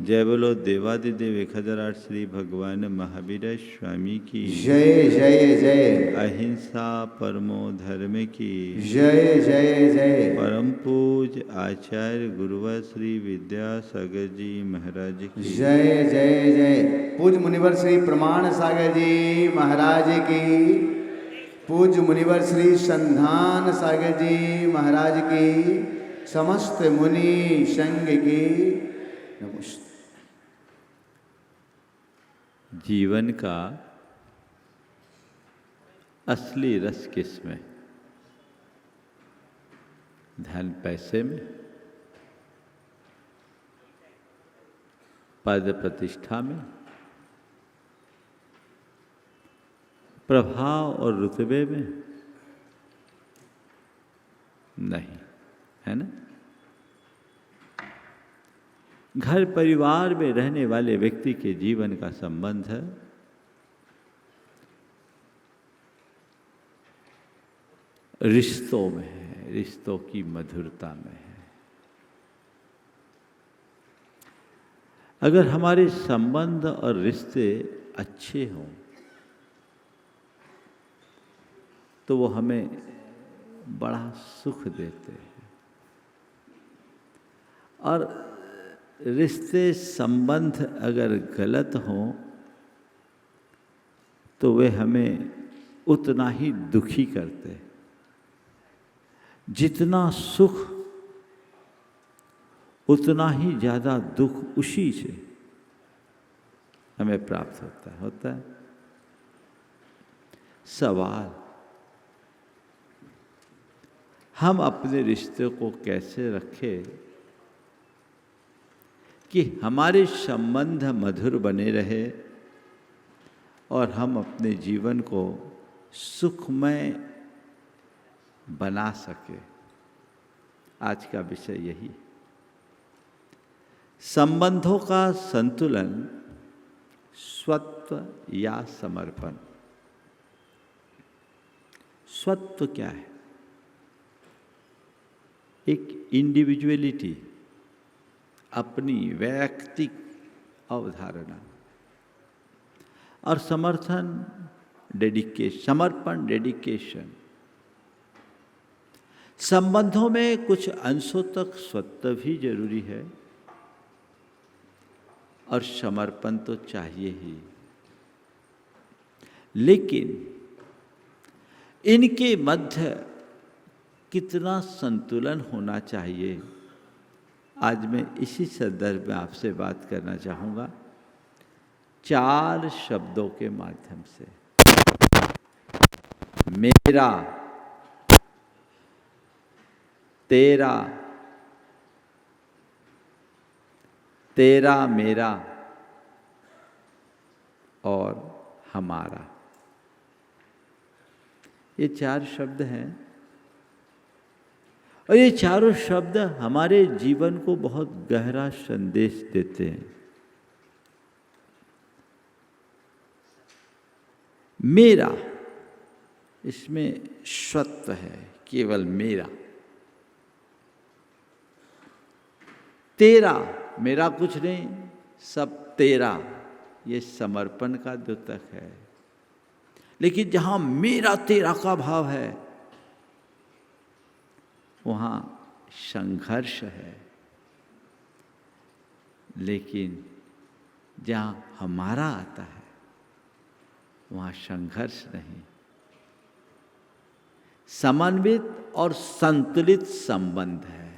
जय बोलो देवादिदेव 1008 श्री भगवान महावीर स्वामी की जय जय जय। अहिंसा परमो धर्म की जय जय जय। परम पूज आचार्य गुरुवर श्री विद्यासागर जी महाराज की जय जय जय। पूज मुनिवर श्री प्रमाण सागर जी महाराज की। पूज मुनिवर श्री संधान सागर जी महाराज की। समस्त मुनि संघ की नमस्ते। जीवन का असली रस किसमें? धन पैसे में, पद प्रतिष्ठा में, प्रभाव और रुतबे में? नहीं, है ना? घर परिवार में रहने वाले व्यक्ति के जीवन का संबंध है रिश्तों में है, रिश्तों की मधुरता में है। अगर हमारे संबंध और रिश्ते अच्छे हों तो वो हमें बड़ा सुख देते हैं, और रिश्ते संबंध अगर गलत हों तो वे हमें उतना ही दुखी करते हैं। जितना सुख उतना ही ज़्यादा दुख उसी से हमें प्राप्त होता है। सवाल, हम अपने रिश्ते को कैसे रखें कि हमारे संबंध मधुर बने रहे और हम अपने जीवन को सुखमय बना सके। आज का विषय यही, संबंधों का संतुलन, स्वत्व या समर्पण। स्वत्व क्या है? एक इंडिविजुअलिटी, अपनी वैयक्तिक अवधारणा, और समर्थन समर्पण डेडिकेशन। संबंधों में कुछ अंशों तक स्वत्व भी जरूरी है और समर्पण तो चाहिए ही, लेकिन इनके मध्य कितना संतुलन होना चाहिए, आज मैं इसी संदर्भ में आपसे बात करना चाहूँगा 4 शब्दों के माध्यम से। मेरा, तेरा, तेरा मेरा और हमारा, ये 4 शब्द हैं, और ये चारों शब्द हमारे जीवन को बहुत गहरा संदेश देते हैं। मेरा, इसमें स्वत्व है, केवल मेरा। तेरा, मेरा कुछ नहीं, सब तेरा, ये समर्पण का द्योतक है। लेकिन जहां मेरा तेरा का भाव है वहाँ संघर्ष है, लेकिन जहाँ हमारा आता है वहाँ संघर्ष नहीं। समन्वित और संतुलित संबंध है।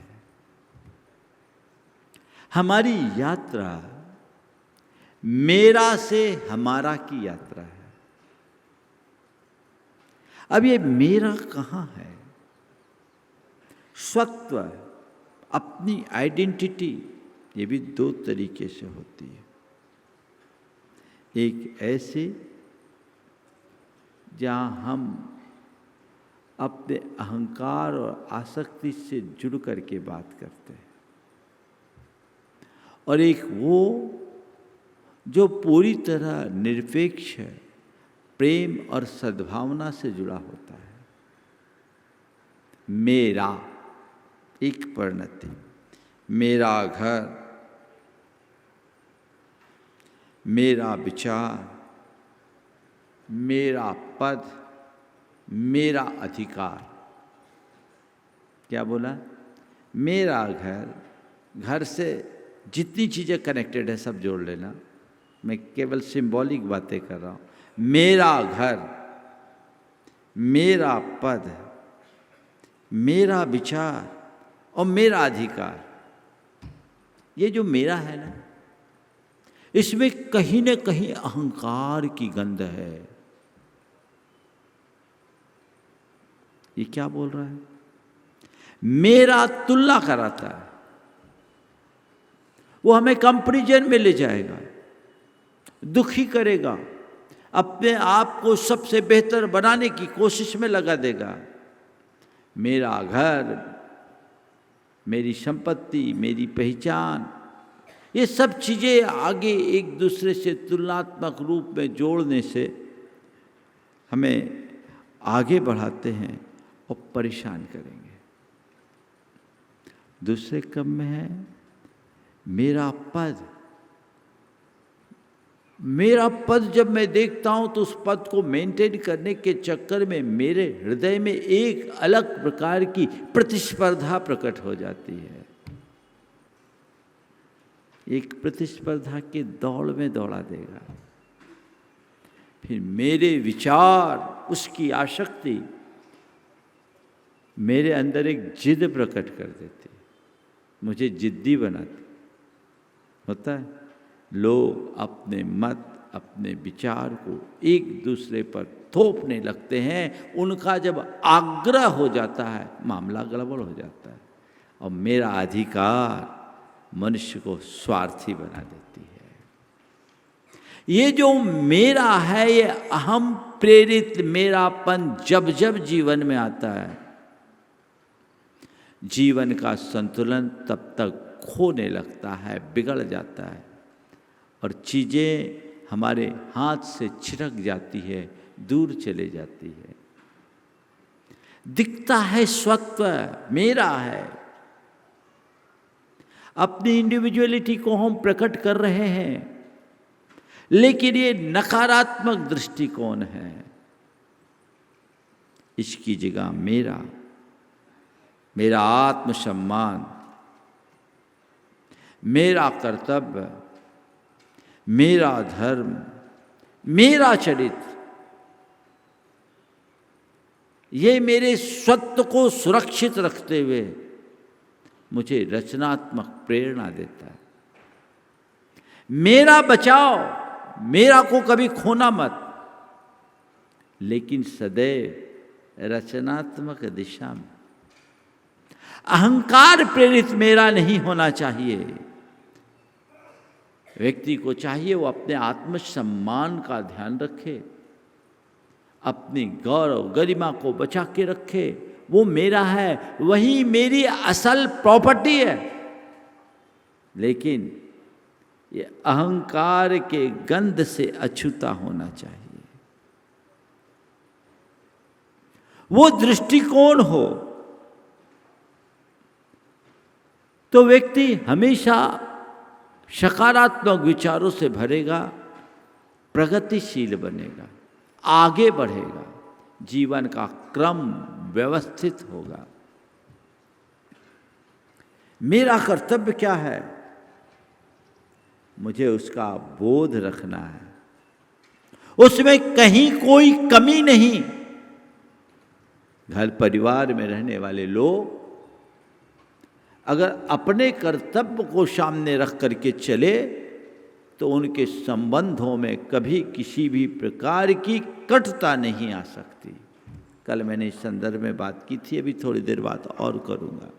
हमारी यात्रा मेरा से हमारा की यात्रा है। अब ये मेरा कहाँ है? स्वत्व, अपनी आइडेंटिटी, ये भी 2 तरीके से होती है। एक ऐसे जहाँ हम अपने अहंकार और आसक्ति से जुड़ करके बात करते हैं, और एक वो जो पूरी तरह निरपेक्ष है, प्रेम और सद्भावना से जुड़ा होता है। मेरा, एक परिणति, मेरा घर, मेरा विचार, मेरा पद, मेरा अधिकार। क्या बोला? मेरा घर, घर से जितनी चीज़ें कनेक्टेड है सब जोड़ लेना, मैं केवल सिंबॉलिक बातें कर रहा हूँ। मेरा घर, मेरा पद, मेरा विचार और मेरा अधिकार। ये जो मेरा है ना, इसमें कहीं न कहीं अहंकार की गंध है। ये क्या बोल रहा है? मेरा तुलना कराता है, वो हमें कंपैरिजन में ले जाएगा, दुखी करेगा, अपने आप को सबसे बेहतर बनाने की कोशिश में लगा देगा। मेरा घर, मेरी संपत्ति, मेरी पहचान, ये सब चीज़ें आगे एक दूसरे से तुलनात्मक रूप में जोड़ने से हमें आगे बढ़ाते हैं और परेशान करेंगे। दूसरे क्रम में है मेरा पद। मेरा पद जब मैं देखता हूं तो उस पद को मेंटेन करने के चक्कर में मेरे हृदय में एक अलग प्रकार की प्रतिस्पर्धा प्रकट हो जाती है। एक प्रतिस्पर्धा की दौड़ में दौड़ा देगा। फिर मेरे विचार, उसकी आसक्ति मेरे अंदर एक जिद प्रकट कर देती, मुझे जिद्दी बनाती। होता है, लोग अपने मत, अपने विचार को एक दूसरे पर थोपने लगते हैं। उनका जब आग्रह हो जाता है, मामला गड़बड़ हो जाता है। और मेरा अधिकार मनुष्य को स्वार्थी बना देती है। ये जो मेरा है, ये अहम प्रेरित मेरापन जब जब जीवन में आता है, जीवन का संतुलन तब तक खोने लगता है, बिगड़ जाता है और चीज़ें हमारे हाथ से छिटक जाती है, दूर चले जाती है। दिखता है स्वत्व मेरा है, अपनी इंडिविजुअलिटी को हम प्रकट कर रहे हैं, लेकिन ये नकारात्मक दृष्टिकोण है। इसकी जगह मेरा, मेरा आत्मसम्मान, मेरा कर्तव्य, मेरा धर्म, मेरा चरित्र, ये मेरे स्वत्व को सुरक्षित रखते हुए मुझे रचनात्मक प्रेरणा देता है। मेरा बचाओ, मेरा को कभी खोना मत, लेकिन सदैव रचनात्मक दिशा में। अहंकार प्रेरित मेरा नहीं होना चाहिए। व्यक्ति को चाहिए वो अपने आत्मसम्मान का ध्यान रखे, अपनी गौरव गरिमा को बचा के रखे। वो मेरा है, वही मेरी असल प्रॉपर्टी है। लेकिन ये अहंकार के गंध से अछूता होना चाहिए। वो दृष्टिकोण हो तो व्यक्ति हमेशा सकारात्मक विचारों से भरेगा, प्रगतिशील बनेगा, आगे बढ़ेगा, जीवन का क्रम व्यवस्थित होगा। मेरा कर्तव्य क्या है? मुझे उसका बोध रखना है, उसमें कहीं कोई कमी नहीं। घर परिवार में रहने वाले लोग अगर अपने कर्तव्य को सामने रख करके चले तो उनके संबंधों में कभी किसी भी प्रकार की कटुता नहीं आ सकती। कल मैंने इस संदर्भ में बात की थी, अभी थोड़ी देर बाद और करूँगा।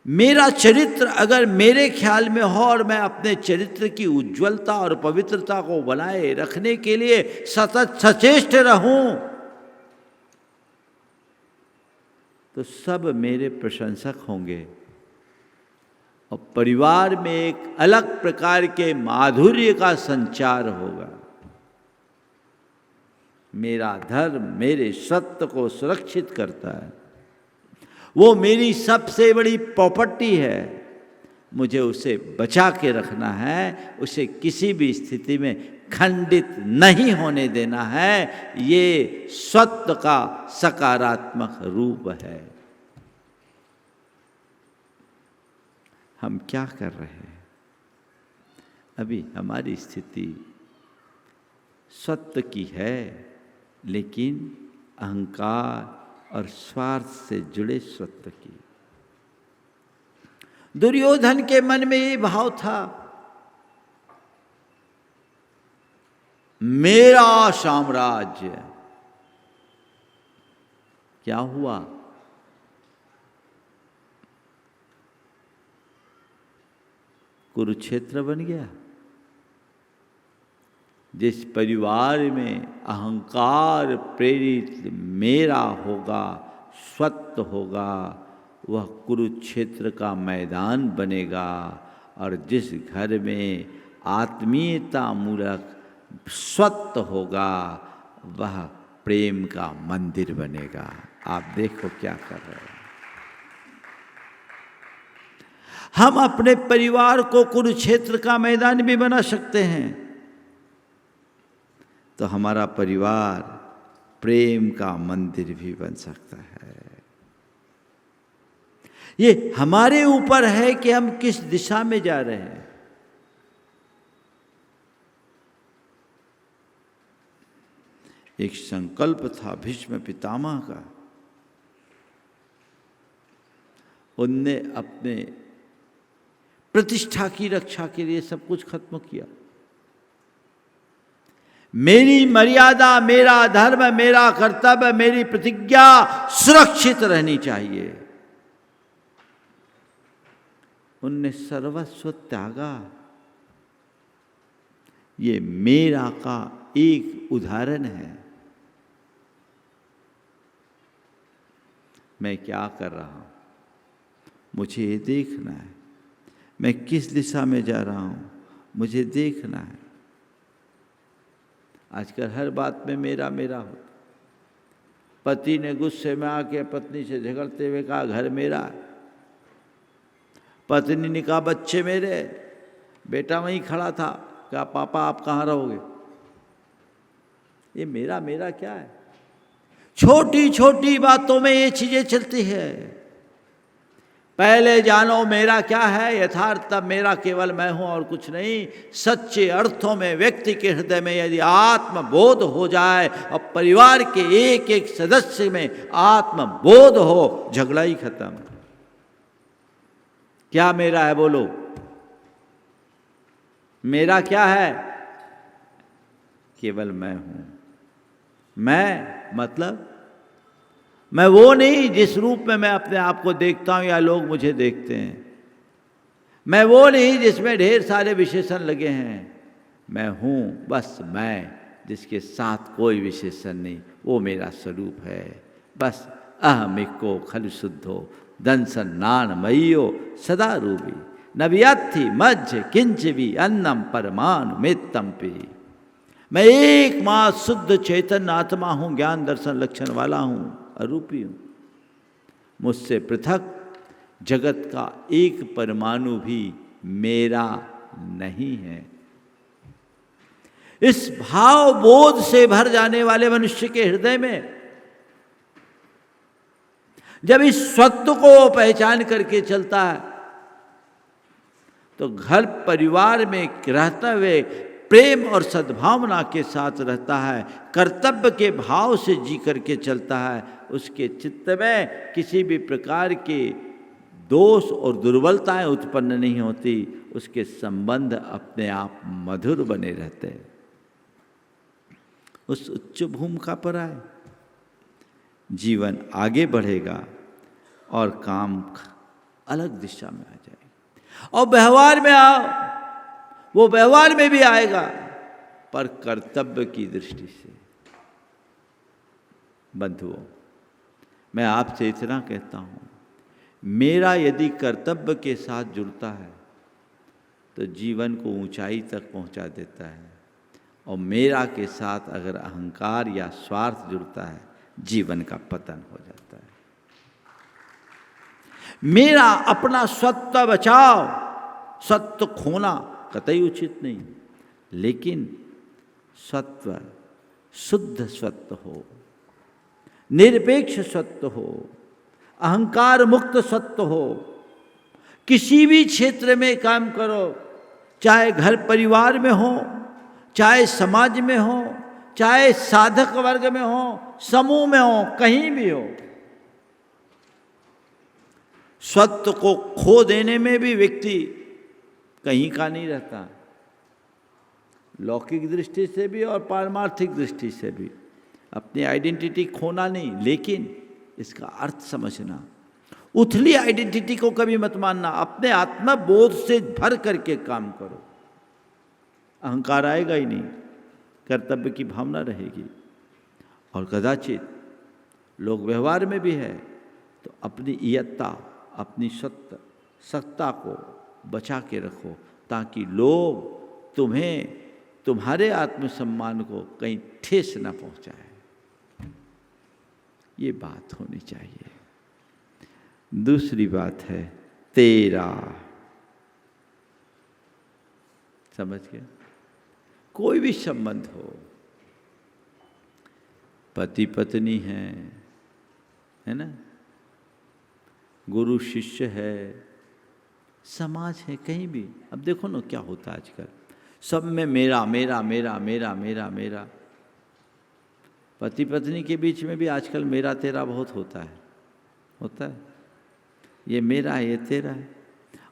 मेरा चरित्र अगर मेरे ख्याल में हो और मैं अपने चरित्र की उज्ज्वलता और पवित्रता को बनाए रखने के लिए सतत सचेष्ट रहूं, तो सब मेरे प्रशंसक होंगे और परिवार में एक अलग प्रकार के माधुर्य का संचार होगा। मेरा धर्म मेरे सत्य को सुरक्षित करता है, वो मेरी सबसे बड़ी प्रॉपर्टी है। मुझे उसे बचा के रखना है, उसे किसी भी स्थिति में खंडित नहीं होने देना है। ये सत्व का सकारात्मक रूप है। हम क्या कर रहे हैं? अभी हमारी स्थिति सत्व की है, लेकिन अहंकार और स्वार्थ से जुड़े सत्व की। दुर्योधन के मन में ये भाव था, मेरा साम्राज्य। क्या हुआ? कुरुक्षेत्र बन गया। जिस परिवार में अहंकार प्रेरित मेरा होगा, स्वत्व होगा, वह कुरुक्षेत्र का मैदान बनेगा। और जिस घर में आत्मीयता मूलक स्वत्व होगा, वह प्रेम का मंदिर बनेगा। आप देखो क्या कर रहे हैं। हम अपने परिवार को कुरुक्षेत्र का मैदान भी बना सकते हैं, तो हमारा परिवार प्रेम का मंदिर भी बन सकता है। ये हमारे ऊपर है कि हम किस दिशा में जा रहे हैं। एक संकल्प था भीष्म पितामह का। उनने अपने प्रतिष्ठा की रक्षा के लिए सब कुछ खत्म किया। मेरी मर्यादा, मेरा धर्म, मेरा कर्तव्य, मेरी प्रतिज्ञा सुरक्षित रहनी चाहिए। उनने सर्वस्व त्यागा। ये मेरा का एक उदाहरण है। मैं क्या कर रहा हूं, मुझे ये देखना है। मैं किस दिशा में जा रहा हूं, मुझे देखना है। आजकल हर बात में मेरा मेरा होता। पति ने गुस्से में आके पत्नी से झगड़ते हुए कहा, घर मेरा है। पत्नी ने कहा, बच्चे मेरे। बेटा वहीं खड़ा था, कहा, पापा आप कहाँ रहोगे? ये मेरा मेरा क्या है? छोटी छोटी बातों में ये चीजें चलती है। पहले जानो मेरा क्या है। यथार्थ तब मेरा केवल मैं हूं और कुछ नहीं। सच्चे अर्थों में व्यक्ति के हृदय में यदि आत्मबोध हो जाए और परिवार के एक एक सदस्य में आत्मबोध हो, झगड़ा ही खत्म। क्या मेरा है बोलो? मेरा क्या है? केवल मैं हूं। मैं मतलब मैं वो नहीं जिस रूप में मैं अपने आप को देखता हूं या लोग मुझे देखते हैं। मैं वो नहीं जिसमें ढेर सारे विशेषण लगे हैं। मैं हूं बस मैं, जिसके साथ कोई विशेषण नहीं। वो मेरा स्वरूप है। बस अहमिको खलु शुद्धो दंसन नान मयो सदा रूपी नव्याथि मध्य किंच भी अन्नम परमाणु मेत्तम पे। मैं एकमात्र शुद्ध चैतन्य आत्मा हूं, ज्ञान दर्शन लक्षण वाला हूं, अरूपी हूं। मुझसे पृथक जगत का एक परमाणु भी मेरा नहीं है। इस भाव बोध से भर जाने वाले मनुष्य के हृदय में जब इस सत्य को पहचान करके चलता है, तो घर परिवार में रहते हुए प्रेम और सद्भावना के साथ रहता है, कर्तव्य के भाव से जी करके चलता है। उसके चित्त में किसी भी प्रकार के दोष और दुर्बलताएं उत्पन्न नहीं होती। उसके संबंध अपने आप मधुर बने रहते हैं। उस उच्च भूमिका पर आए, जीवन आगे बढ़ेगा और काम अलग दिशा में आ जाएगा। और व्यवहार में आओ, वो व्यवहार में भी आएगा, पर कर्तव्य की दृष्टि से। बंधुओं, मैं आपसे इतना कहता हूं, मेरा यदि कर्तव्य के साथ जुड़ता है तो जीवन को ऊंचाई तक पहुंचा देता है, और मेरा के साथ अगर अहंकार या स्वार्थ जुड़ता है, जीवन का पतन हो जाता है। मेरा अपना सत्व बचाओ, सत्य खोना कतई उचित नहीं, लेकिन सत्व शुद्ध सत्य हो, निरपेक्ष सत्य हो, अहंकार मुक्त सत्य हो। किसी भी क्षेत्र में काम करो, चाहे घर परिवार में हो, चाहे समाज में हो, चाहे साधक वर्ग में हो, समूह में हो, कहीं भी हो, सत्य को खो देने में भी व्यक्ति कहीं का नहीं रहता, लौकिक दृष्टि से भी और पारमार्थिक दृष्टि से भी। अपनी आइडेंटिटी खोना नहीं, लेकिन इसका अर्थ समझना। उथली आइडेंटिटी को कभी मत मानना, अपने आत्मबोध से भर करके काम करो। अहंकार आएगा ही नहीं, कर्तव्य की भावना रहेगी। और कदाचित लोग व्यवहार में भी है तो अपनी इयत्ता, अपनी सत्ता को बचा के रखो, ताकि लोग तुम्हें, तुम्हारे आत्मसम्मान को कहीं ठेस न पहुंचाए। ये बात होनी चाहिए। दूसरी बात है तेरा। समझ गए? कोई भी संबंध हो, पति पत्नी है ना, गुरु शिष्य है, समाज है, कहीं भी। अब देखो ना क्या होता है आजकल, सब में मेरा मेरा मेरा मेरा मेरा मेरा। पति पत्नी के बीच में भी आजकल मेरा तेरा बहुत होता है। ये मेरा है, ये तेरा है।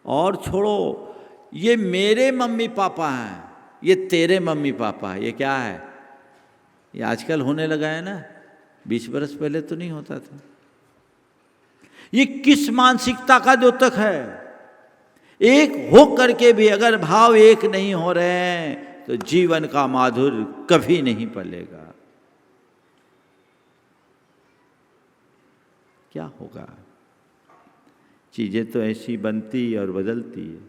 और छोड़ो, ये मेरे मम्मी पापा हैं, ये तेरे मम्मी पापा है, ये क्या है? ये आजकल होने लगा है ना, 20 बरस पहले तो नहीं होता था। ये किस मानसिकता का द्योतक है? एक हो करके भी अगर भाव एक नहीं हो रहे हैं तो जीवन का माधुर्य कभी नहीं पलेगा। क्या होगा? चीजें तो ऐसी बनती और बदलती है।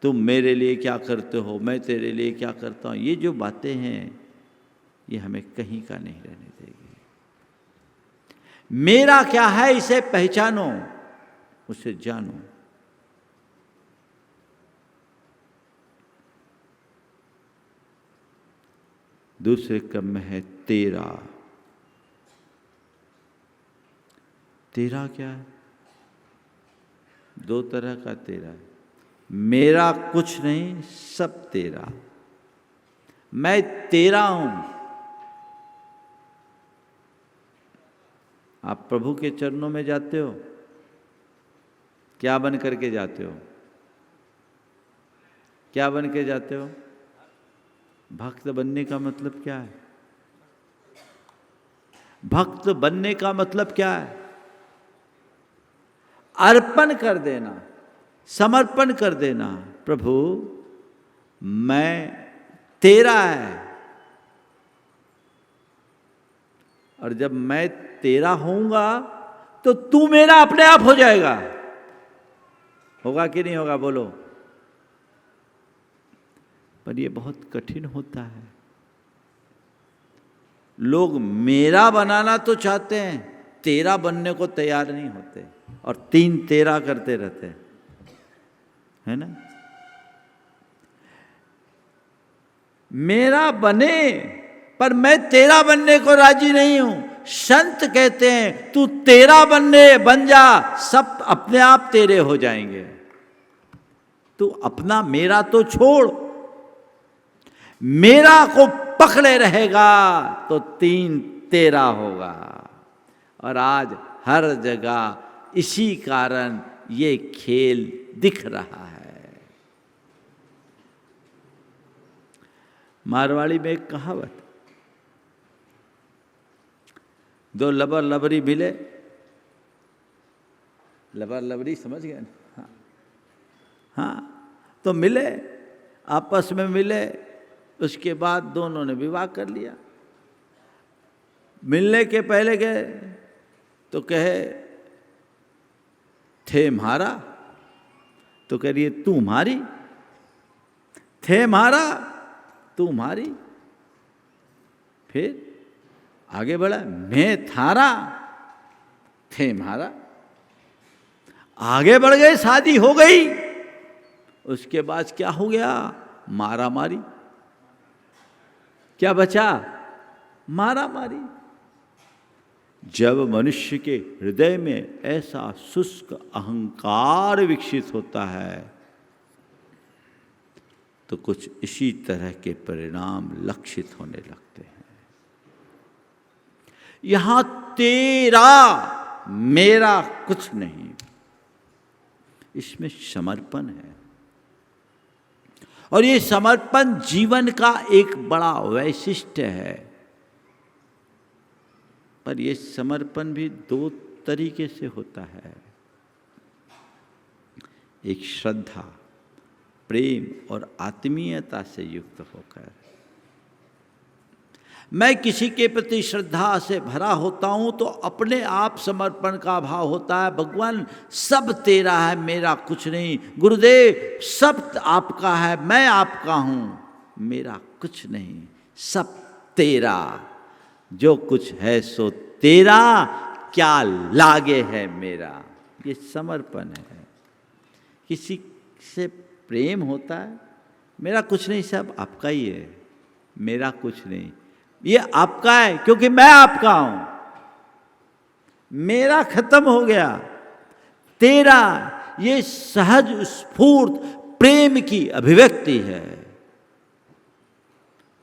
तुम मेरे लिए क्या करते हो, मैं तेरे लिए क्या करता हूं, ये जो बातें हैं ये हमें कहीं का नहीं रहने देगी। मेरा क्या है इसे पहचानो, उसे जानो। दूसरे क्रम में है तेरा। तेरा क्या है? 2 तरह का तेरा है। मेरा कुछ नहीं, सब तेरा। मैं तेरा हूं। आप प्रभु के चरणों में जाते हो, क्या बन करके जाते हो? क्या बन के जाते हो? भक्त बनने का मतलब क्या है? भक्त बनने का मतलब क्या है? अर्पण कर देना, समर्पण कर देना। प्रभु मैं तेरा है, और जब मैं तेरा होऊंगा तो तू मेरा अपने आप हो जाएगा। होगा कि नहीं होगा? बोलो। पर ये बहुत कठिन होता है। लोग मेरा बनाना तो चाहते हैं, तेरा बनने को तैयार नहीं होते, और 3 तेरा करते रहते हैं, है ना? मेरा बने, पर मैं तेरा बनने को राजी नहीं हूं। संत कहते हैं तू तेरा बन जा, सब अपने आप तेरे हो जाएंगे। तू अपना मेरा तो छोड़, मेरा को पकड़े रहेगा तो 3 तेरा होगा। और आज हर जगह इसी कारण ये खेल दिख रहा है। मारवाड़ी में एक कहावत, 2 लबर लबरी मिले, लबर लबरी समझ गए ना? हाँ, तो मिले, आपस में मिले, उसके बाद दोनों ने विवाह कर लिया। मिलने के पहले गए तो कहे थे म्हारा, तो कह रही है तू म्हारी। थे म्हारा, तू म्हारी। फिर आगे बढ़ा, मैं थारा, थे म्हारा। आगे बढ़ गए, शादी हो गई, उसके बाद क्या हो गया? मारा मारी। क्या बचा? मारा मारी। जब मनुष्य के हृदय में ऐसा शुष्क अहंकार विकसित होता है तो कुछ इसी तरह के परिणाम लक्षित होने लगते हैं। यहां तेरा मेरा कुछ नहीं, इसमें समर्पण है। और ये समर्पण जीवन का एक बड़ा वैशिष्ट्य है। पर ये समर्पण भी दो तरीके से होता है। एक श्रद्धा, प्रेम और आत्मीयता से युक्त होकर। मैं किसी के प्रति श्रद्धा से भरा होता हूं तो अपने आप समर्पण का भाव होता है। भगवान सब तेरा है, मेरा कुछ नहीं। गुरुदेव सब आपका है, मैं आपका हूं, मेरा कुछ नहीं, सब तेरा। जो कुछ है सो तेरा, क्या लागे है मेरा। ये समर्पण है। किसी से प्रेम होता है, मेरा कुछ नहीं, सब आपका ही है, मेरा कुछ नहीं। ये आपका है क्योंकि मैं आपका हूं, मेरा खत्म हो गया, तेरा। ये सहज स्फूर्त प्रेम की अभिव्यक्ति है।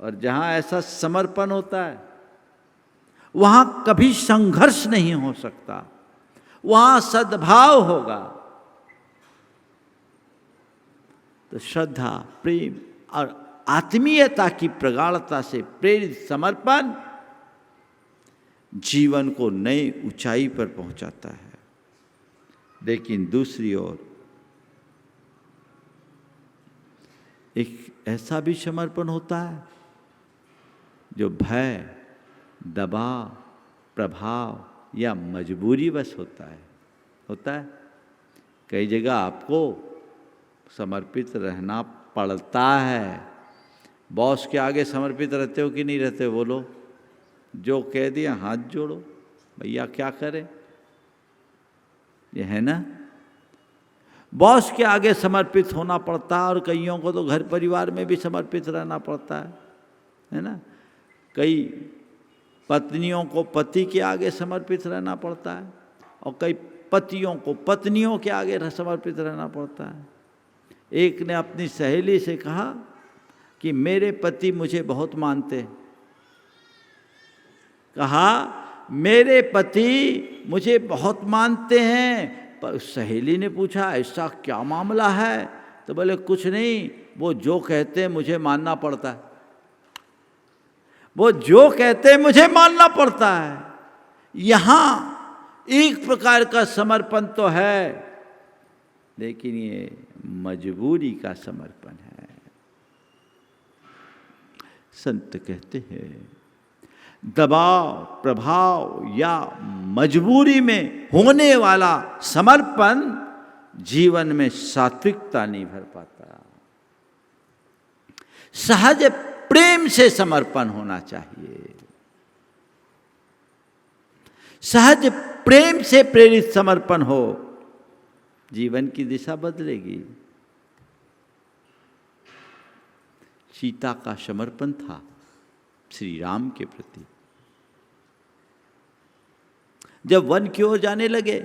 और जहां ऐसा समर्पण होता है वहां कभी संघर्ष नहीं हो सकता, वहां सद्भाव होगा। तो श्रद्धा, प्रेम और आत्मीयता की प्रगाढ़ता से प्रेरित समर्पण जीवन को नई ऊंचाई पर पहुंचाता है। लेकिन दूसरी ओर एक ऐसा भी समर्पण होता है जो भय, दबाव, प्रभाव या मजबूरी बस होता है। कई जगह आपको समर्पित रहना पड़ता है। बॉस के आगे समर्पित रहते हो कि नहीं रहते हो? बोलो। जो कह दिया हाथ जोड़ो, भैया क्या करें, ये है ना। बॉस के आगे समर्पित होना पड़ता है। और कईयों को तो घर परिवार में भी समर्पित रहना पड़ता है ना। कई पत्नियों को पति के आगे समर्पित रहना पड़ता है और कई पतियों को पत्नियों के आगे समर्पित रहना पड़ता है। एक ने अपनी सहेली से कहा कि मेरे पति मुझे बहुत मानते हैं। कहा मेरे पति मुझे बहुत मानते हैं। पर उस सहेली ने पूछा ऐसा क्या मामला है? तो बोले कुछ नहीं, वो जो कहते हैं मुझे मानना पड़ता है। वो जो कहते हैं मुझे मानना पड़ता है। यहां एक प्रकार का समर्पण तो है, लेकिन ये मजबूरी का समर्पण है। संत कहते हैं दबाव, प्रभाव या मजबूरी में होने वाला समर्पण जीवन में सात्विकता नहीं भर पाता। सहज प्रेम से समर्पण होना चाहिए। सहज प्रेम से प्रेरित समर्पण हो, जीवन की दिशा बदलेगी। सीता का समर्पण था श्री राम के प्रति। जब वन की ओर जाने लगे,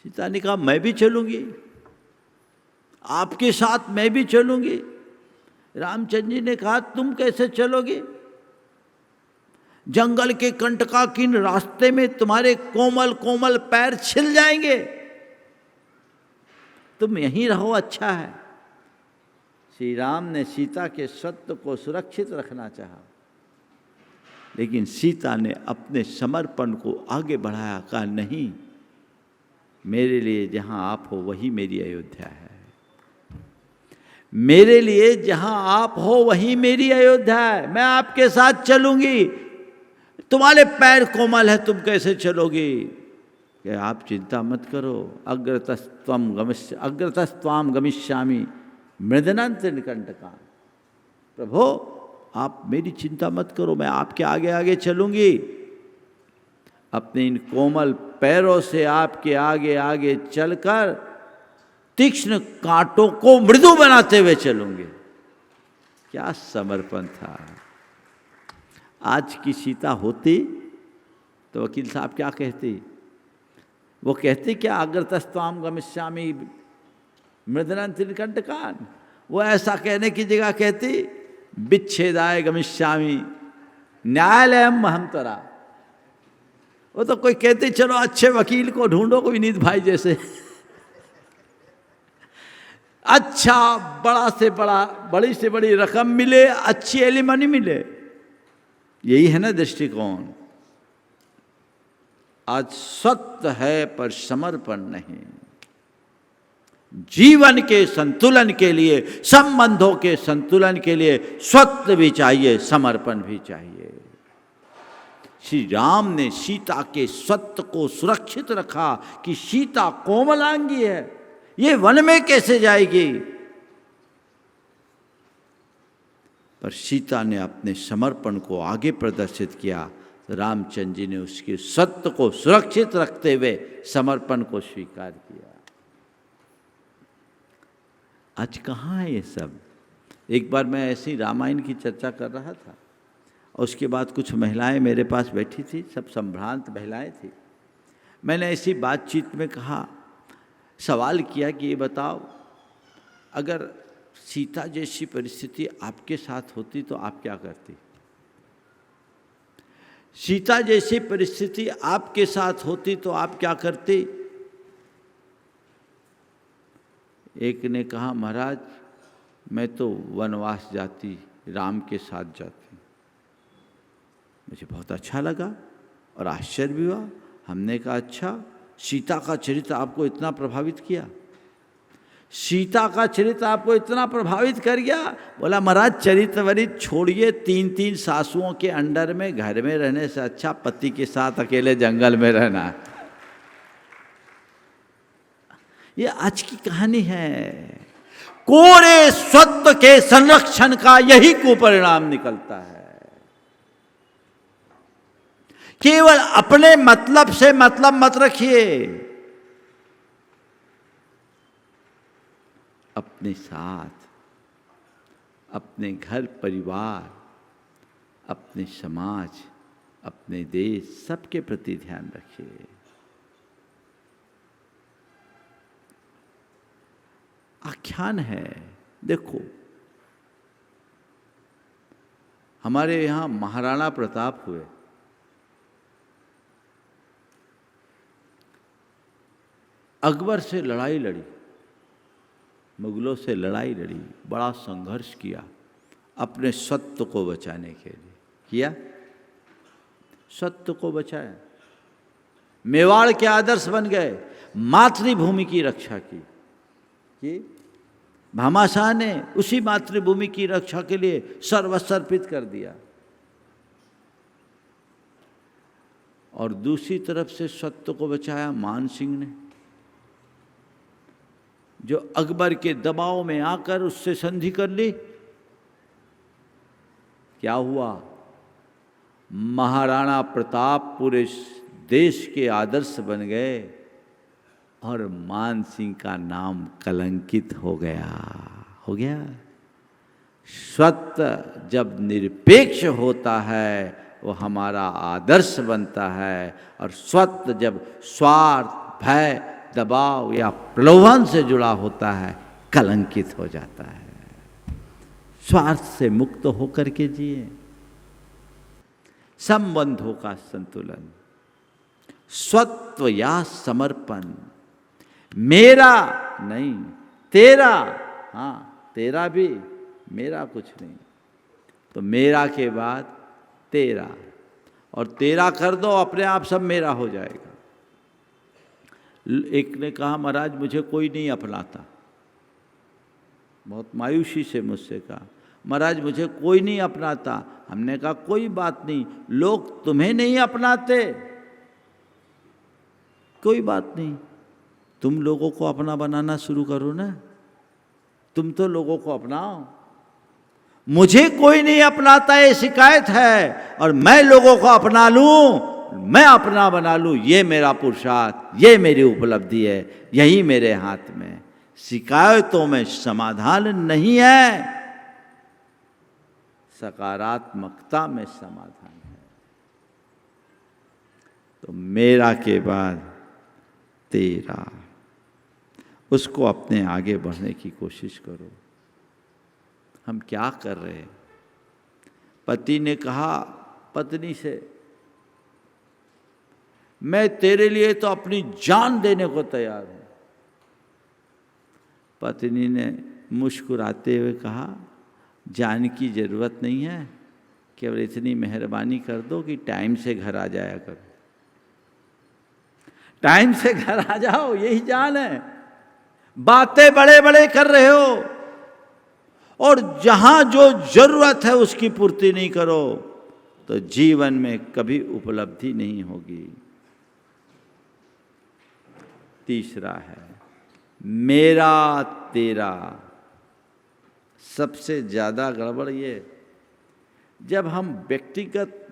सीता ने कहा मैं भी चलूंगी, आपके साथ मैं भी चलूंगी। रामचंद्र जी ने कहा तुम कैसे चलोगे? जंगल के कंटकाकीन रास्ते में तुम्हारे कोमल कोमल पैर छिल जाएंगे, तुम यहीं रहो, अच्छा है। श्री राम ने सीता के सत्य को सुरक्षित रखना चाहा, लेकिन सीता ने अपने समर्पण को आगे बढ़ाया। कहा नहीं, मेरे लिए जहां आप हो वही मेरी अयोध्या है। मेरे लिए जहां आप हो वही मेरी अयोध्या है। मैं आपके साथ चलूंगी। तुम्हारे पैर कोमल है, तुम कैसे चलोगी? कि आप चिंता मत करो, अग्रतस्त्वाम गमिष्यामि मृदनंत निकंटकान। प्रभो आप मेरी चिंता मत करो, मैं आपके आगे आगे चलूंगी। अपने इन कोमल पैरों से आपके आगे आगे चलकर तीक्ष्ण कांटों को मृदु बनाते हुए चलूंगे। क्या समर्पण था। आज की सीता होती तो वकील साहब क्या कहती? वो कहती क्या, अग्रतस्त्वाम गमिष्यामि मृदनं त्रिकंटकान। वो ऐसा कहने की जगह कहती विच्छेदाय गमिष्यामि न्यायालयम महंतरा। वो तो कोई कहते चलो अच्छे वकील को ढूंढो, कोई विनीत भाई जैसे अच्छा बड़ा से बड़ा, बड़ी से बड़ी रकम मिले, अच्छी एलिमनी मिले। यही है ना दृष्टिकोण। आज सत्य है पर समर्पण नहीं। जीवन के संतुलन के लिए, संबंधों के संतुलन के लिए सत्य भी चाहिए, समर्पण भी चाहिए। श्री राम ने सीता के सत्य को सुरक्षित रखा कि सीता कोमलांगी है, ये वन में कैसे जाएगी। पर सीता ने अपने समर्पण को आगे प्रदर्शित किया। रामचंद्र जी ने उसके सत्य को सुरक्षित रखते हुए समर्पण को स्वीकार किया। आज कहाँ है ये सब। एक बार मैं ऐसी रामायण की चर्चा कर रहा था और उसके बाद कुछ महिलाएं मेरे पास बैठी थी, सब संभ्रांत महिलाएं थी। मैंने ऐसी बातचीत में कहा, सवाल किया कि ये बताओ, अगर सीता जैसी परिस्थिति आपके साथ होती तो आप क्या करती। सीता जैसी परिस्थिति आपके साथ होती तो आप क्या करते। एक ने कहा, महाराज मैं तो वनवास जाती, राम के साथ जाती। मुझे बहुत अच्छा लगा और आश्चर्य भी हुआ। हमने कहा, अच्छा सीता का चरित्र आपको इतना प्रभावित किया, सीता का चरित्र आपको इतना प्रभावित कर गया। बोला, महाराज चरित्र वरित्र छोड़िए, 3-3 सासुओं के अंडर में घर में रहने से अच्छा पति के साथ अकेले जंगल में रहना है। ये आज की कहानी है। कोरे सत्य के संरक्षण का यही कुपरिणाम निकलता है। केवल अपने मतलब से मतलब मत रखिए, अपने साथ, अपने घर परिवार, अपने समाज, अपने देश, सबके प्रति ध्यान रखिए। आख्यान है, देखो हमारे यहाँ महाराणा प्रताप हुए। अकबर से लड़ाई लड़ी, मुगलों से लड़ाई लड़ी, बड़ा संघर्ष किया अपने सत्य को बचाने के लिए। किया, सत्य को बचाया, मेवाड़ के आदर्श बन गए, मातृभूमि की रक्षा की। भामाशाह ने उसी मातृभूमि की रक्षा के लिए सर्वस्व अर्पित कर दिया। और दूसरी तरफ से सत्य को बचाया मान सिंह ने, जो अकबर के दबाव में आकर उससे संधि कर ली। क्या हुआ, महाराणा प्रताप पूरे देश के आदर्श बन गए और मान सिंह का नाम कलंकित हो गया। सत्य जब निरपेक्ष होता है वो हमारा आदर्श बनता है, और सत्य जब स्वार्थ, भय, दबाव या प्रलोभन से जुड़ा होता है कलंकित हो जाता है। स्वार्थ से मुक्त होकर के जिए। संबंधों का संतुलन, स्वत्व या समर्पण, मेरा नहीं तेरा, हाँ तेरा भी, मेरा कुछ नहीं, तो मेरा के बाद तेरा, और तेरा कर दो, अपने आप सब मेरा हो जाएगा। एक ने कहा, महाराज मुझे कोई नहीं अपनाता, बहुत मायूसी से मुझसे कहा, महाराज मुझे कोई नहीं अपनाता। हमने कहा कोई बात नहीं, लोग तुम्हें नहीं अपनाते, कोई बात नहीं, तुम लोगों को अपना बनाना शुरू करो ना, तुम तो लोगों को अपनाओ। मुझे कोई नहीं अपनाता ये शिकायत है, और मैं लोगों को अपना लूं मैं अपना बना लूं, ये मेरा पुरुषार्थ, ये मेरी उपलब्धि है, यही मेरे हाथ में। शिकायतों में समाधान नहीं है, सकारात्मकता में समाधान है। तो मेरा के बाद तेरा, उसको अपने आगे बढ़ने की कोशिश करो। हम क्या कर रहे हैं? पति ने कहा पत्नी से, मैं तेरे लिए तो अपनी जान देने को तैयार हूं। पत्नी ने मुस्कुराते हुए कहा, जान की जरूरत नहीं है, केवल इतनी मेहरबानी कर दो कि टाइम से घर आ जाया करो। टाइम से घर आ जाओ, यही जान है। बातें बड़े बड़े कर रहे हो और जहां जो जरूरत है उसकी पूर्ति नहीं करो तो जीवन में कभी उपलब्धि नहीं होगी। तीसरा है मेरा तेरा। सबसे ज्यादा गड़बड़ ये, जब हम व्यक्तिगत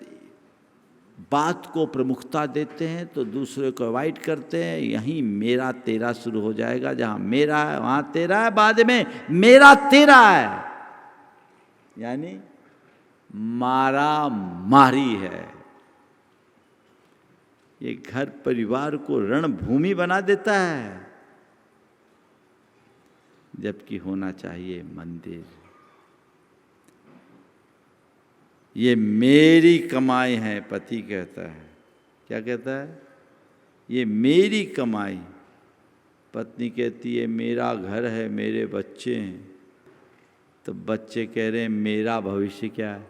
बात को प्रमुखता देते हैं तो दूसरे को अवॉइड करते हैं। यहीं मेरा तेरा शुरू हो जाएगा। जहां मेरा है वहां तेरा है, बाद में मेरा तेरा है, यानी मारा मारी है। ये घर परिवार को रणभूमि बना देता है, जबकि होना चाहिए मंदिर। ये मेरी कमाई है, पति कहता है। क्या कहता है? ये मेरी कमाई। पत्नी कहती है मेरा घर है, मेरे बच्चे हैं। तो बच्चे कह रहे हैं मेरा भविष्य क्या है?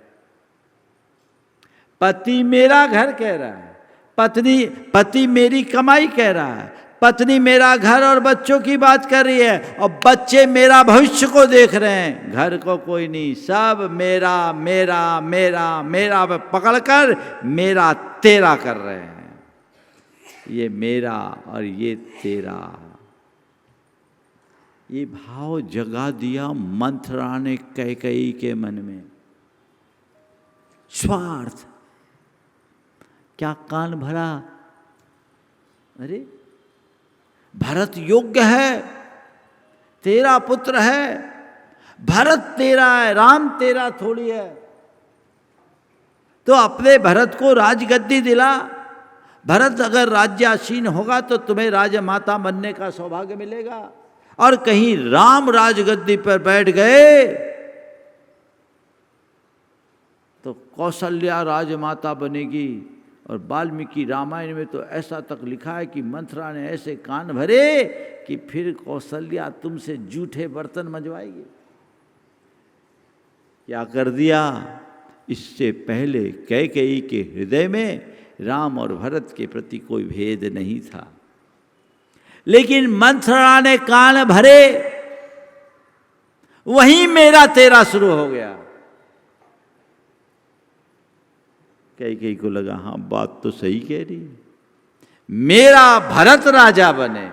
पति मेरा घर कह रहा है, पति मेरी कमाई कह रहा है, पत्नी मेरा घर और बच्चों की बात कर रही है, और बच्चे मेरा भविष्य को देख रहे हैं, घर को कोई नहीं। सब मेरा मेरा मेरा मेरा पकड़कर मेरा तेरा कर रहे हैं। ये मेरा और ये तेरा, ये भाव जगा दिया मंथरा ने कैकेयी के मन में। स्वार्थ, क्या कान भरा? अरे भरत योग्य है, तेरा पुत्र है, भरत तेरा है, राम तेरा थोड़ी है। तो अपने भरत को राजगद्दी दिला। भरत अगर राज्यासीन होगा तो तुम्हें राजमाता बनने का सौभाग्य मिलेगा। और कहीं राम राजगद्दी पर बैठ गए तो कौशल्या राजमाता बनेगी। और वाल्मीकि रामायण में तो ऐसा तक लिखा है कि मंथरा ने ऐसे कान भरे कि फिर कौशल्या तुमसे जूठे बर्तन मंजवाएगी। क्या कर दिया? इससे पहले कैकेयी के हृदय में राम और भरत के प्रति कोई भेद नहीं था, लेकिन मंथरा ने कान भरे, वहीं मेरा तेरा शुरू हो गया। कैकेयी को लगा हाँ बात तो सही कह रही है, मेरा भरत राजा बने,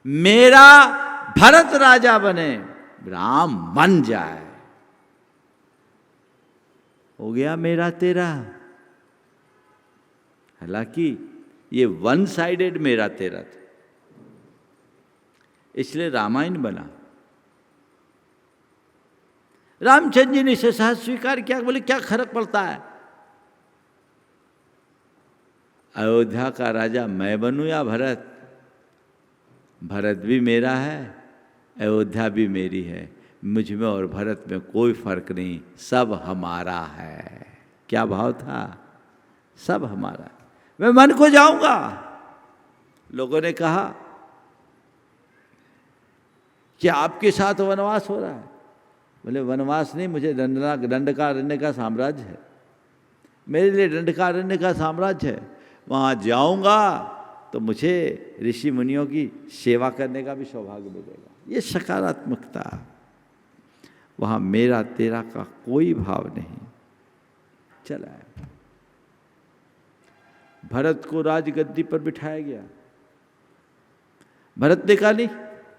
मेरा भरत राजा बने, राम बन जाए, हो गया मेरा तेरा। हालांकि ये वन साइडेड मेरा तेरा था, इसलिए रामायण बना। रामचंद्र जी ने इसे सहज स्वीकार किया। बोले क्या फर्क पड़ता है, अयोध्या का राजा मैं बनूं या भरत? भरत भी मेरा है, अयोध्या भी मेरी है, मुझ में और भरत में कोई फर्क नहीं, सब हमारा है। क्या भाव था? सब हमारा। मैं मन को जाऊंगा। लोगों ने कहा कि आपके साथ वनवास हो रहा है। बोले वनवास नहीं, मुझे दंडकारण्य का साम्राज्य है, मेरे लिए दंडकारण्य का साम्राज्य है। वहाँ जाऊंगा तो मुझे ऋषि मुनियों की सेवा करने का भी सौभाग्य मिलेगा। ये सकारात्मकता। वहाँ मेरा तेरा का कोई भाव नहीं चला है। भरत को राजगद्दी पर बिठाया गया। भरत ने कहा नहीं,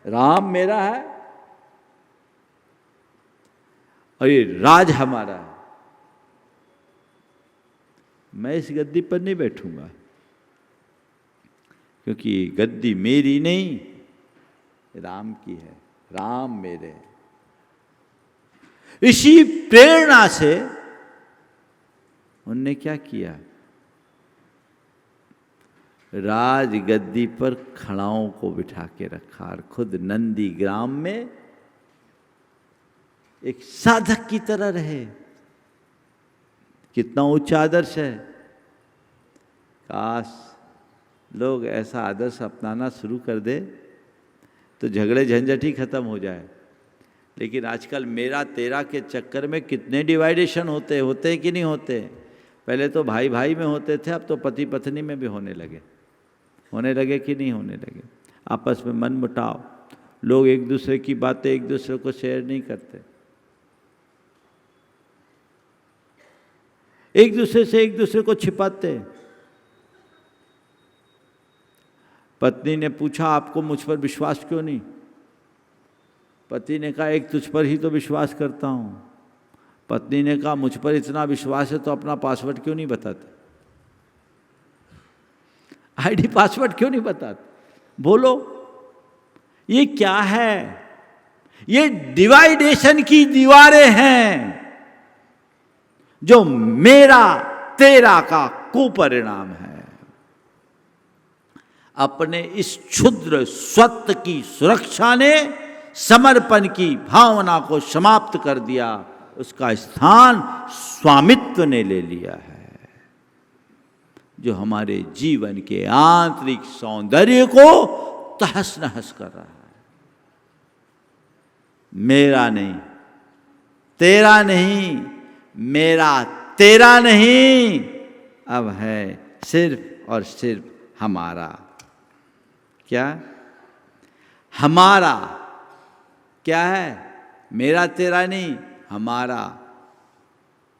राम मेरा है और ये राज हमारा है। मैं इस गद्दी पर नहीं बैठूंगा, क्योंकि ये गद्दी मेरी नहीं, राम की है, राम मेरे हैं। इसी प्रेरणा से उनने क्या किया, राजगद्दी पर खड़ाओं को बिठा के रखा और खुद नंदी ग्राम में एक साधक की तरह रहे। कितना ऊंचा आदर्श है। काश लोग ऐसा आदर्श अपनाना शुरू कर दे तो झगड़े झंझट ही खत्म हो जाए। लेकिन आजकल मेरा तेरा के चक्कर में कितने डिवाइडेशन होते कि नहीं होते। पहले तो भाई भाई में होते थे, अब तो पति पत्नी में भी होने लगे कि नहीं होने लगे। आपस में मन मुटाव, लोग एक दूसरे की बातें एक दूसरे को शेयर नहीं करते, एक दूसरे से एक दूसरे को छिपाते। पत्नी ने पूछा आपको मुझ पर विश्वास क्यों नहीं? पति ने कहा एक तुझ पर ही तो विश्वास करता हूं। पत्नी ने कहा मुझ पर इतना विश्वास है तो अपना पासवर्ड क्यों नहीं बताते, आईडी पासवर्ड क्यों नहीं बताते? बोलो ये क्या है? ये डिवाइडेशन की दीवारें हैं जो मेरा तेरा का कुपरिणाम है। अपने इस क्षुद्र स्वत्व की सुरक्षा ने समर्पण की भावना को समाप्त कर दिया, उसका स्थान स्वामित्व ने ले लिया है, जो हमारे जीवन के आंतरिक सौंदर्य को तहस नहस कर रहा है। मेरा नहीं, तेरा नहीं, मेरा तेरा नहीं, अब है सिर्फ और सिर्फ हमारा। क्या? हमारा क्या है? मेरा तेरा नहीं, हमारा।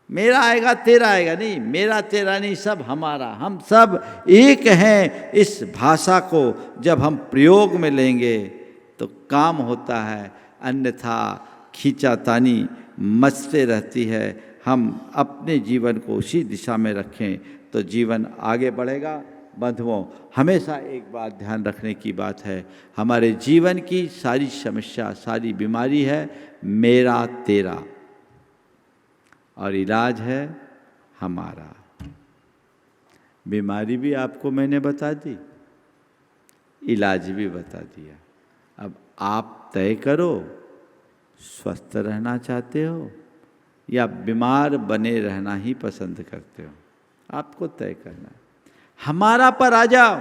मेरा आएगा तेरा आएगा नहीं, मेरा तेरा नहीं, सब हमारा। हम सब एक हैं। इस भाषा को जब हम प्रयोग में लेंगे तो काम होता है, अन्यथा खींचातानी मचते रहती है। हम अपने जीवन को उसी दिशा में रखें तो जीवन आगे बढ़ेगा। बंधुओं, हमेशा एक बात ध्यान रखने की बात है, हमारे जीवन की सारी समस्या, सारी बीमारी है मेरा तेरा, और इलाज है हमारा। बीमारी भी आपको मैंने बता दी, इलाज भी बता दिया। अब आप तय करो, स्वस्थ रहना चाहते हो या बीमार बने रहना ही पसंद करते हो, आपको तय करना है। हमारा पर आ जाओ,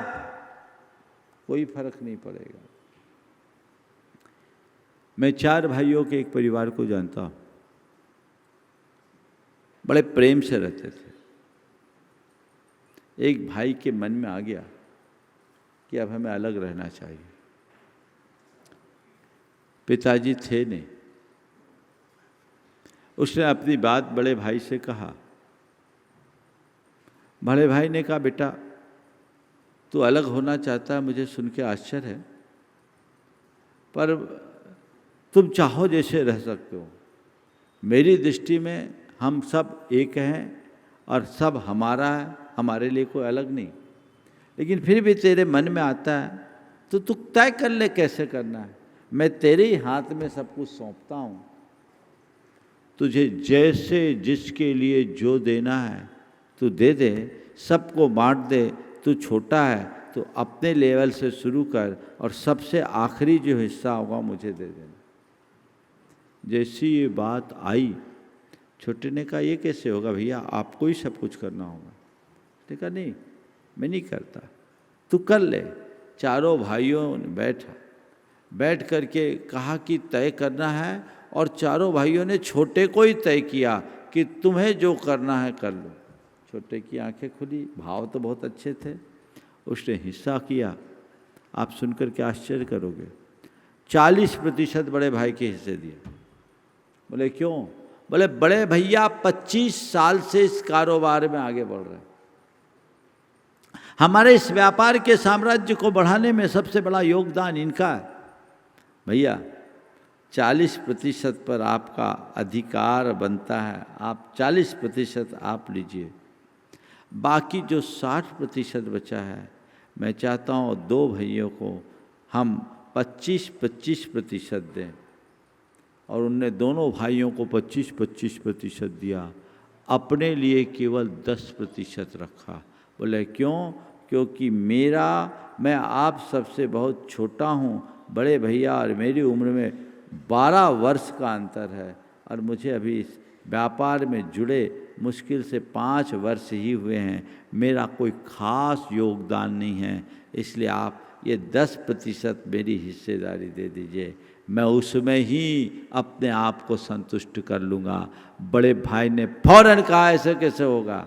कोई फर्क नहीं पड़ेगा। मैं 4 भाइयों के एक परिवार को जानता हूं, बड़े प्रेम से रहते थे। एक भाई के मन में आ गया कि अब हमें अलग रहना चाहिए। पिताजी थे नहीं, उसने अपनी बात बड़े भाई से कहा। बड़े भाई ने कहा बेटा तू अलग होना चाहता है, मुझे सुन के आश्चर्य है, पर तुम चाहो जैसे रह सकते हो। मेरी दृष्टि में हम सब एक हैं और सब हमारा है, हमारे लिए कोई अलग नहीं। लेकिन फिर भी तेरे मन में आता है तो तू तय कर ले कैसे करना है। मैं तेरे ही हाथ में सब कुछ सौंपता हूँ, तुझे जैसे जिसके लिए जो देना है तू दे दे, सबको बांट दे। तू छोटा है तो अपने लेवल से शुरू कर और सबसे आखिरी जो हिस्सा होगा मुझे दे देना। जैसी ये बात आई, छोटे ने कहा ये कैसे होगा भैया, आपको ही सब कुछ करना होगा। उसने कहा नहीं, मैं नहीं करता, तू कर ले। चारों भाइयों ने बैठ करके कहा कि तय करना है, और चारों भाइयों ने छोटे को ही तय किया कि तुम्हें जो करना है कर लो। छोटे की आंखें खुली, भाव तो बहुत अच्छे थे, उसने हिस्सा किया। आप सुनकर के आश्चर्य करोगे, 40% बड़े भाई के हिस्से दिए। बोले क्यों? बोले बड़े भैया 25 साल से इस कारोबार में आगे बढ़ रहे हैं, हमारे इस व्यापार के साम्राज्य को बढ़ाने में सबसे बड़ा योगदान इनका है। भैया 40% पर आपका अधिकार बनता है, आप 40% आप लीजिए। बाकी जो 60% बचा है, मैं चाहता हूँ 2 भाइयों को हम 25-25% दें। और उनने दोनों भाइयों को 25-25% दिया, अपने लिए केवल 10% रखा। बोले क्यों? क्योंकि मैं आप सबसे बहुत छोटा हूँ, बड़े भैया, और मेरी उम्र में 12 वर्ष का अंतर है, और मुझे अभी इस व्यापार में जुड़े मुश्किल से 5 वर्ष ही हुए हैं, मेरा कोई खास योगदान नहीं है, इसलिए आप ये 10% मेरी हिस्सेदारी दे दीजिए, मैं उसमें ही अपने आप को संतुष्ट कर लूँगा। बड़े भाई ने फौरन कहा, ऐसे कैसे होगा,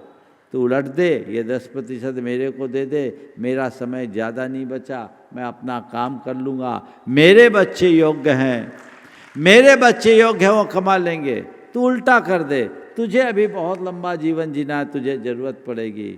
तो उलट दे, ये 10% मेरे को दे दे, मेरा समय ज़्यादा नहीं बचा, मैं अपना काम कर लूँगा, मेरे बच्चे योग्य हैं, मेरे बच्चे योग्य हैं, वो कमा लेंगे। तू उल्टा कर दे, तुझे अभी बहुत लंबा जीवन जीना है, तुझे ज़रूरत पड़ेगी।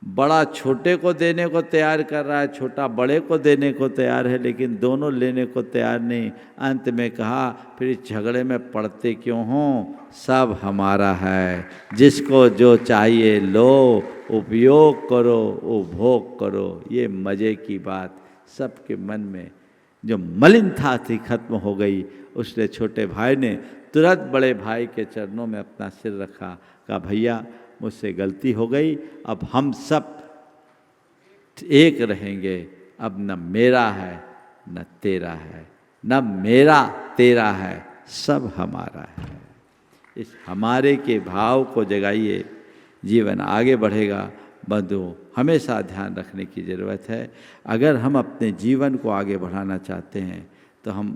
बड़ा छोटे को देने को तैयार कर रहा है, छोटा बड़े को देने को तैयार है, लेकिन दोनों लेने को तैयार नहीं। अंत में कहा, फिर इस झगड़े में पड़ते क्यों हों, सब हमारा है, जिसको जो चाहिए लो, उपयोग करो, उपभोग करो। ये मज़े की बात सबके मन में जो मलिनता थी खत्म हो गई। उसने छोटे भाई ने तुरंत बड़े भाई के चरणों में अपना सिर रखा, कहा भैया मुझसे गलती हो गई, अब हम सब एक रहेंगे, अब न मेरा है न तेरा है, न मेरा तेरा है, सब हमारा है। इस हमारे के भाव को जगाइए, जीवन आगे बढ़ेगा। बंधुओं, हमेशा ध्यान रखने की ज़रूरत है, अगर हम अपने जीवन को आगे बढ़ाना चाहते हैं तो हम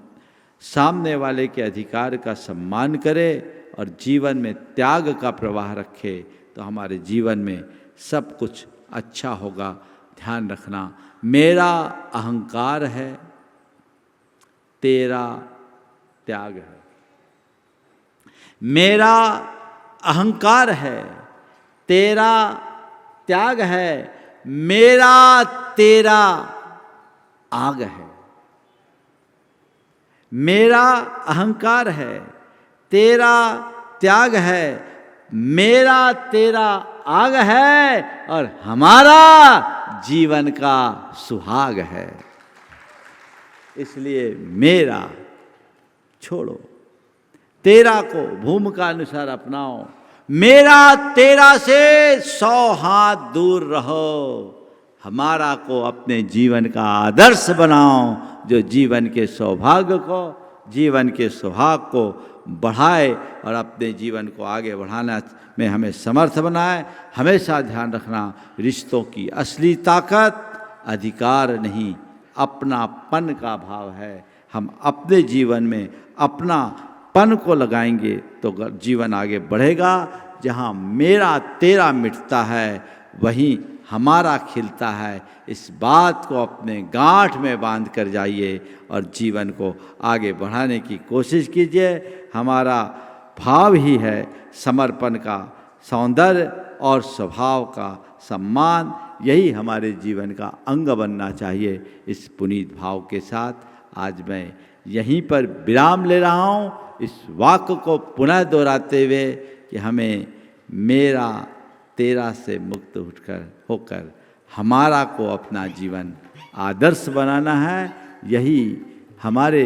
सामने वाले के अधिकार का सम्मान करें और जीवन में त्याग का प्रवाह रखें, तो हमारे जीवन में सब कुछ अच्छा होगा। ध्यान रखना, मेरा अहंकार है, तेरा त्याग है। मेरा अहंकार है, तेरा त्याग है, मेरा तेरा आग है। मेरा अहंकार है, तेरा त्याग है, मेरा तेरा आग है, और हमारा जीवन का सुहाग है। इसलिए मेरा छोड़ो, तेरा को भूमिका अनुसार अपनाओ, मेरा तेरा से 100 हाथ दूर रहो, हमारा को अपने जीवन का आदर्श बनाओ, जो जीवन के सौभाग्य को, जीवन के सुहाग को बढ़ाए और अपने जीवन को आगे बढ़ाना में हमें समर्थ बनाए। हमेशा ध्यान रखना, रिश्तों की असली ताकत अधिकार नहीं, अपनापन का भाव है। हम अपने जीवन में अपनापन को लगाएंगे तो जीवन आगे बढ़ेगा। जहाँ मेरा तेरा मिटता है वहीं हमारा खिलता है। इस बात को अपने गांठ में बांध कर जाइए और जीवन को आगे बढ़ाने की कोशिश कीजिए। हमारा भाव ही है समर्पण का सौंदर्य और स्वभाव का सम्मान, यही हमारे जीवन का अंग बनना चाहिए। इस पुनीत भाव के साथ आज मैं यहीं पर विराम ले रहा हूँ, इस वाक्य को पुनः दोहराते हुए कि हमें मेरा तेरा से मुक्त होकर हमारा को अपना जीवन आदर्श बनाना है। यही हमारे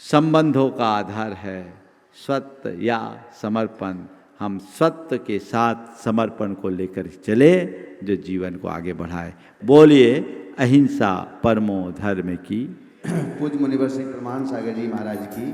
संबंधों का आधार है, सत्य या समर्पण। हम सत्य के साथ समर्पण को लेकर चले जो जीवन को आगे बढ़ाए। बोलिए अहिंसा परमो धर्म की। पूज्य मुनिवर श्री प्रमाण सागर जी महाराज की।